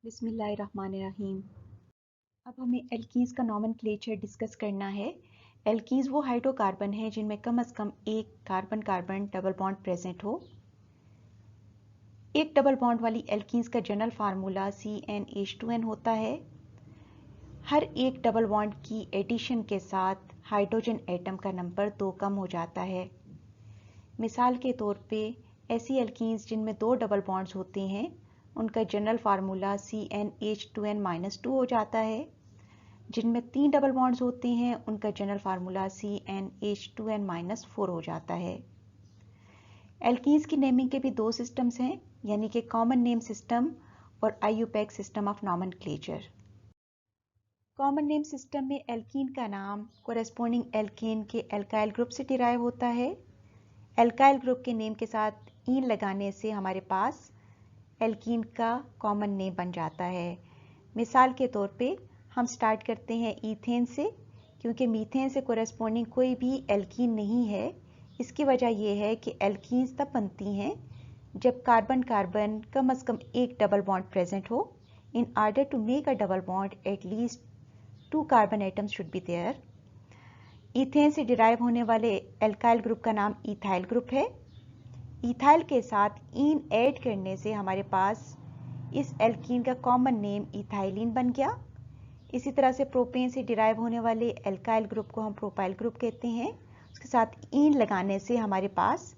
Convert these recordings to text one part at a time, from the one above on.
बिस्मिल्लाहिर्रहमानिर्रहीम। अब हमें एल्कीन्स का नॉमेनक्लेचर डिस्कस करना है। एल्कीन्स वो हाइड्रोकार्बन है जिनमें कम से कम एक carbon carbon double bond present हो। एक डबल बॉन्ड वाली एल्कीन्स का जनरल फार्मूला CnH2n होता है। हर एक डबल बॉन्ड की एडिशन के साथ हाइड्रोजन एटम का नंबर 2 कम हो जाता है। मिसाल के तौर पे ऐसी एल्कीन्स जिनमें 2 डबल बॉन्ड्स होते हैं उनका जनरल फार्मूला CnH2n-2 हो जाता है। जिनमें 3 डबल बॉन्ड्स होते हैं उनका जनरल फार्मूला CnH2n-4 हो जाता है। एल्कीन्स की नेमिंग के भी 2 सिस्टम्स हैं, यानी कि कॉमन नेम सिस्टम और IUPAC system of nomenclature. Common name system में एल्कीन का नाम कोरेस्पोंडिंग एल्केन के एल्काइल ग्रुप से डिराइव होता है। एल्काइल ग्रुप के नेम के साथ ईन लगाने से हमारे पास एल्कीन का कॉमन नेम बन जाता है। मिसाल के तौर पे हम स्टार्ट करते हैं ईथेन से, क्योंकि मीथेन से कोरेस्पोंडिंग कोई भी एल्कीन नहीं है। इसकी वजह यह है कि एल्कीन्स तब बनती हैं जब कार्बन कार्बन कम से कम एक डबल बॉन्ड प्रेजेंट हो। In order to make a double bond at least 2 carbon atoms should be there. Ethane से डिराइव होने वाले एल्काइल ग्रुप का नाम इथाइल ग्रुप है। इथाइल के साथ ईन ऐड करने से हमारे पास इस एल्कीन का कॉमन नेम इथाइलिन बन गया। इसी तरह से प्रोपेन से डिराइव होने वाले एल्काइल ग्रुप को हम प्रोपाइल ग्रुप कहते हैं। उसके साथ ईन लगाने से हमारे पास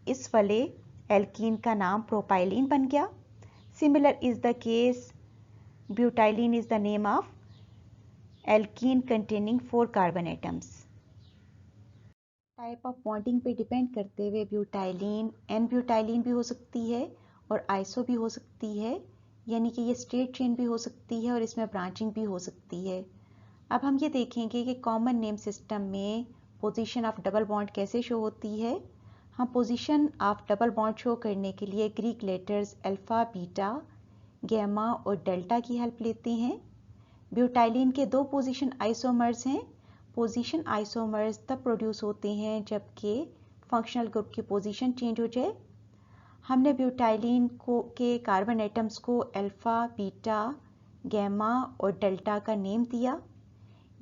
इस वाले एल्कीन का नाम प्रोपाइलिन बन गया। Similar is the case, butylene is the name of alkene containing 4 carbon atoms. Type of bonding पे डिपेंड करते हुए ब्यूटाइलिन एन ब्यूटाइलिन भी हो सकती है और आइसो भी हो सकती है, यानी कि ये स्ट्रेट चेन भी हो सकती है और इसमें ब्रांचिंग भी हो सकती है। अब हम ये देखेंगे कि कॉमन नेम सिस्टम में पोजीशन ऑफ डबल बॉन्ड कैसे शो होती है। हम position of double bond show करने के लिए Greek letters alpha, beta, gamma और डेल्टा की हेल्प लेते हैं। ब्यूटाइलिन के 2 पोजीशन आइसोमर्स हैं। पोजीशन आइसोमर्स तब प्रोड्यूस होते हैं जबकि फंक्शनल ग्रुप की पोजीशन चेंज हो जाए। हमने ब्यूटाइलिन के कार्बन एटम्स को अल्फा, बीटा, गैमा और डेल्टा का नेम दिया।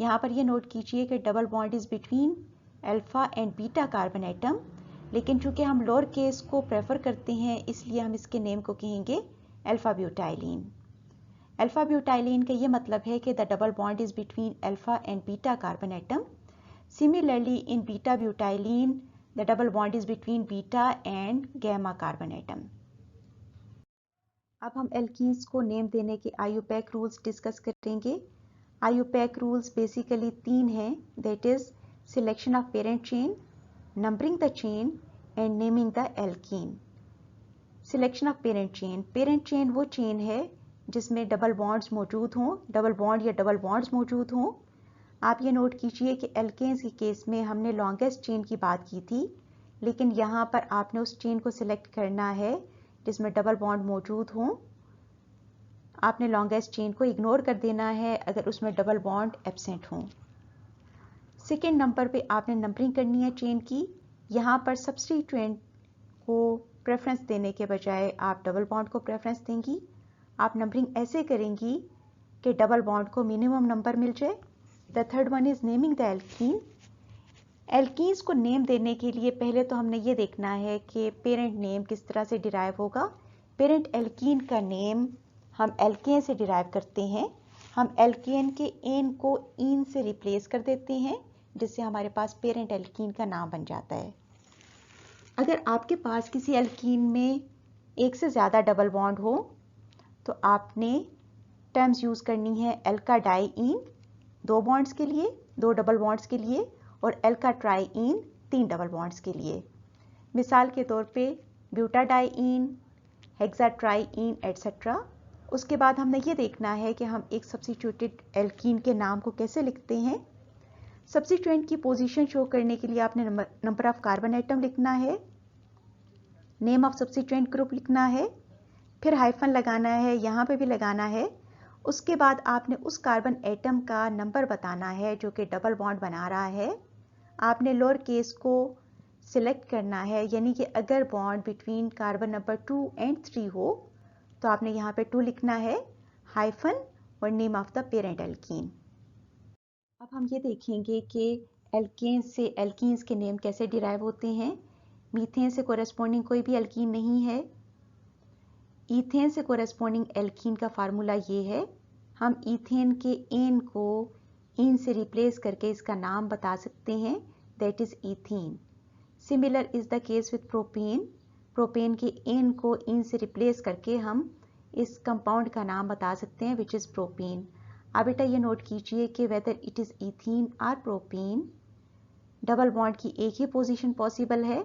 यहाँ पर यह नोट कीजिए कि double bond is between alpha and beta carbon atom, लेकिन चूंकि हम लोअर केस को प्रेफर करते हैं इसलिए हम इसके नेम को कहेंगे अल्फा ब्यूटाइलिन। अल्फा ब्यूटाइलिन का ये मतलब है कि the double bond is between alpha and beta carbon atom. Similarly in beta butylene the double bond is between beta and gamma carbon atom. अब हम एल्कीन्स को नेम देने के IUPAC रूल्स डिस्कस करेंगे। IUPAC रूल्स बेसिकली 3 हैं, that is selection of parent chain, numbering the chain and naming the alkene. Selection of parent chain, parent chain वो chain है जिसमें डबल बॉन्ड्स मौजूद हों, डबल बॉन्ड या डबल बॉन्ड्स मौजूद हों। आप ये नोट कीजिए कि एल्केन्स के केस में हमने लॉन्गेस्ट चेन की बात की थी, लेकिन यहाँ पर आपने उस चेन को सिलेक्ट करना है जिसमें डबल बॉन्ड मौजूद हों। आपने लॉन्गेस्ट चेन को इग्नोर कर देना है अगर उसमें डबल बॉन्ड एब्सेंट हों। सेकेंड नंबर पे आपने नंबरिंग करनी है चेन की। यहाँ पर सब्स्टिट्यूएंट को प्रेफरेंस देने के बजाय आप डबल बॉन्ड को प्रेफरेंस देंगी। आप नंबरिंग ऐसे करेंगी कि डबल बॉन्ड को मिनिमम नंबर मिल जाए। The third one is naming the alkene. Alkenes को नेम देने के लिए पहले तो हमने ये देखना है कि पेरेंट नेम किस तरह से डिराइव होगा। पेरेंट एल्कीन का नेम हम एल्केन से डिराइव करते हैं। हम एल्केन के एन को ईन से रिप्लेस कर देते हैं, जिससे हमारे पास पेरेंट एल्कीन का नाम बन जाता है। अगर आपके पास किसी एल्कीन में एक से ज़्यादा डबल बॉन्ड हो तो आपने टर्म्स यूज़ करनी है एल्का डाईइन 2 बॉन्ड्स के लिए, 2 डबल बॉन्ड्स के लिए, और एल्का ट्राईइन 3 डबल बॉन्ड्स के लिए। मिसाल के तौर पे ब्यूटाडाईइन, हेक्साट्राईइन एटसेट्रा। उसके बाद हमने ये देखना है कि हम एक सब्स्टिट्यूटेड एल्कीन के नाम को कैसे लिखते हैं। सब्स्टिट्यूएंट की पोजीशन शो करने के लिए आपने नंबर ऑफ कार्बन एटम लिखना है, नेम ऑफ सब्स्टिट्यूएंट ग्रुप लिखना है, फिर हाइफन लगाना है, यहाँ पे भी लगाना है। उसके बाद आपने उस कार्बन एटम का नंबर बताना है जो कि डबल बॉन्ड बना रहा है। आपने लोअर केस को सिलेक्ट करना है, यानी कि अगर bond between carbon number 2 and 3 हो तो आपने यहाँ पे टू लिखना है, हाइफन और name of the parent alkene. अब हम ये देखेंगे कि एल्केन्स से एल्कीन्स के नेम कैसे डिराइव होते हैं। मीथेन से कोरेस्पोंडिंग कोई भी एल्कीन नहीं है। ईथेन से कोरेस्पोंडिंग एल्कीन का फार्मूला ये है, हम ईथेन के एन को इन से रिप्लेस करके इसका नाम बता सकते हैं, that is ethene. Similar is the case with propane. Propane के एन को इन से रिप्लेस करके हम इस कंपाउंड का नाम बता सकते हैं, विच इज प्रोपेन। अब बेटा ये नोट कीजिए कि वेदर इट इज ईथीन और प्रोपेन, डबल बॉन्ड की एक ही पोजीशन पॉसिबल है।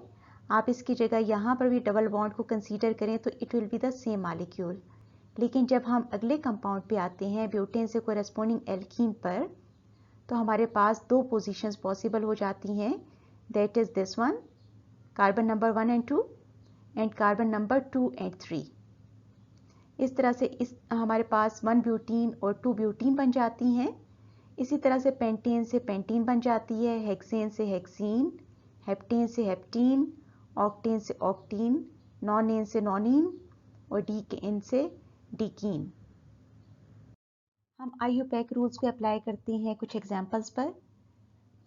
आप इसकी जगह यहाँ पर भी डबल बॉन्ड को कंसीडर करें तो it will be the same molecule. लेकिन जब हम अगले कंपाउंड पे आते हैं ब्यूटेन से कोरेस्पोंडिंग एल्कीन पर, तो हमारे पास दो पोजीशंस पॉसिबल हो जाती हैं, that is this one, carbon number 1 and 2 and carbon number 2 and 3। इस तरह से हमारे पास 1 ब्यूटीन और 2 ब्यूटीन बन जाती हैं। इसी तरह से पेंटेन से पेंटीन बन जाती है, हेक्सेन से हेक्सीन, हेप्टेन से हेप्टीन, ऑक्टेन से ऑक्टीन, नॉनेन से नॉनीन और डीकेन से डीकीन। हम IUPAC रूल्स को अप्लाई करते हैं कुछ एग्जांपल्स पर।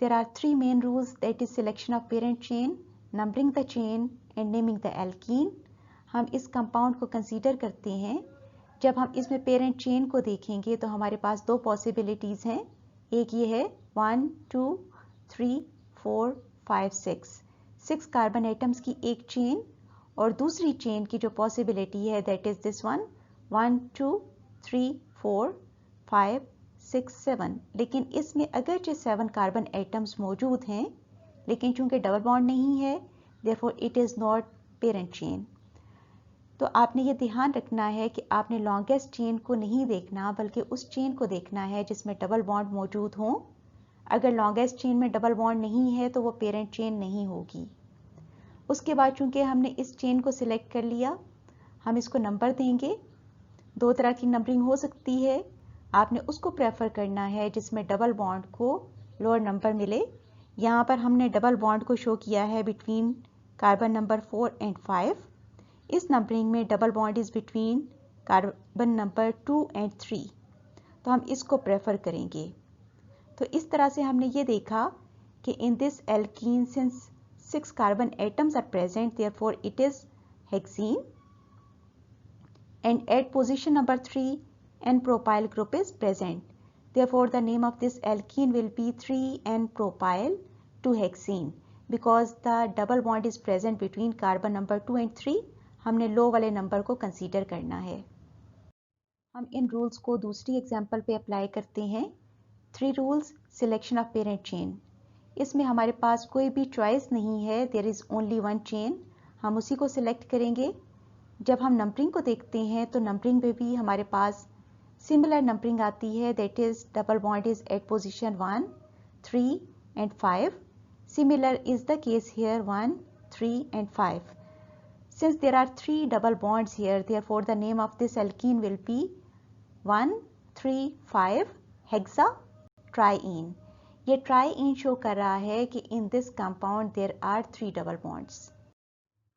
There are 3 main rules, that is selection of parent chain, numbering the chain and naming the alkene. हम इस कंपाउंड को कंसीडर करते हैं। जब हम इसमें पेरेंट चेन को देखेंगे तो हमारे पास दो पॉसिबिलिटीज़ हैं। एक ये है 1 2 3 4 5 6 कार्बन एटम्स की एक चेन, और दूसरी चेन की जो पॉसिबिलिटी है दैट इज दिस वन, 1 2 3 4 5 6 7। लेकिन इसमें अगरचे 7 कार्बन एटम्स मौजूद हैं, लेकिन चूंकि डबल बॉन्ड नहीं है, therefore it is not parent chain. तो आपने ये ध्यान रखना है कि आपने लॉन्गेस्ट चेन को नहीं देखना, बल्कि उस चेन को देखना है जिसमें डबल बॉन्ड मौजूद हों। अगर लॉन्गेस्ट चेन में डबल बॉन्ड नहीं है तो वो पेरेंट चेन नहीं होगी। उसके बाद चूंकि हमने इस चेन को सिलेक्ट कर लिया, हम इसको नंबर देंगे। दो तरह की नंबरिंग हो सकती है, आपने उसको प्रेफर करना है जिसमें डबल बॉन्ड को लोअर नंबर मिले। यहाँ पर हमने डबल बॉन्ड को शो किया है बिटवीन कार्बन नंबर 4 एंड 5। इस नंबरिंग में double bond is between carbon number 2 and 3, तो हम इसको प्रेफर करेंगे। तो इस तरह से हमने ये देखा कि in this alkene since 6 carbon atoms are present, therefore it is hexene, and at position number 3 N-propyl group is present. Therefore, the name of this alkene will be 3N-propyl 2-hexene because the double bond is present between carbon number 2 and 3. हमने लो वाले number को consider करना है। हम इन rules को दूसरी example पे apply करते हैं। 3 rules, selection of parent chain. इसमें हमारे पास कोई भी चॉइस नहीं है, there is only one chain, हम उसी को सिलेक्ट करेंगे। जब हम नंबरिंग को देखते हैं तो नंबरिंग में भी हमारे पास सिमिलर नंबरिंग आती है, that is double bond is at position 1 3 and 5। Similar is the case here 1 3 and 5। Since there are 3 double bonds here, therefore the name of this alkene will be 1 3 5 hexa triene. ये triene show कर रहा है कि in this compound there are 3 double bonds.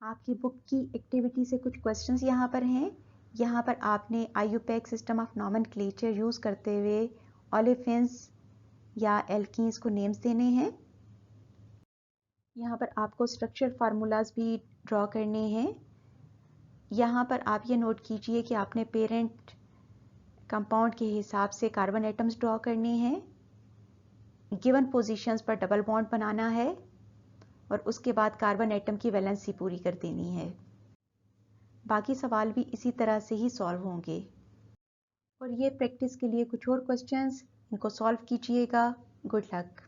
आपकी book की activity से कुछ questions यहाँ पर हैं। यहाँ पर आपने IUPAC system of nomenclature use करते हुए ओलेफिन्स या एल्कीन्स को नेम्स देने हैं। यहाँ पर आपको स्ट्रक्चर फार्मूलाज भी ड्रॉ करने हैं। यहाँ पर आप ये नोट कीजिए कि आपने पेरेंट कंपाउंड के हिसाब से कार्बन एटम्स ड्रॉ करने हैं, गिवन पोजीशंस पर डबल बॉन्ड बनाना है और उसके बाद कार्बन एटम की वैलेंसी पूरी कर देनी है। बाकी सवाल भी इसी तरह से ही सॉल्व होंगे। और ये प्रैक्टिस के लिए कुछ और क्वेश्चंस, इनको सॉल्व कीजिएगा। Good luck.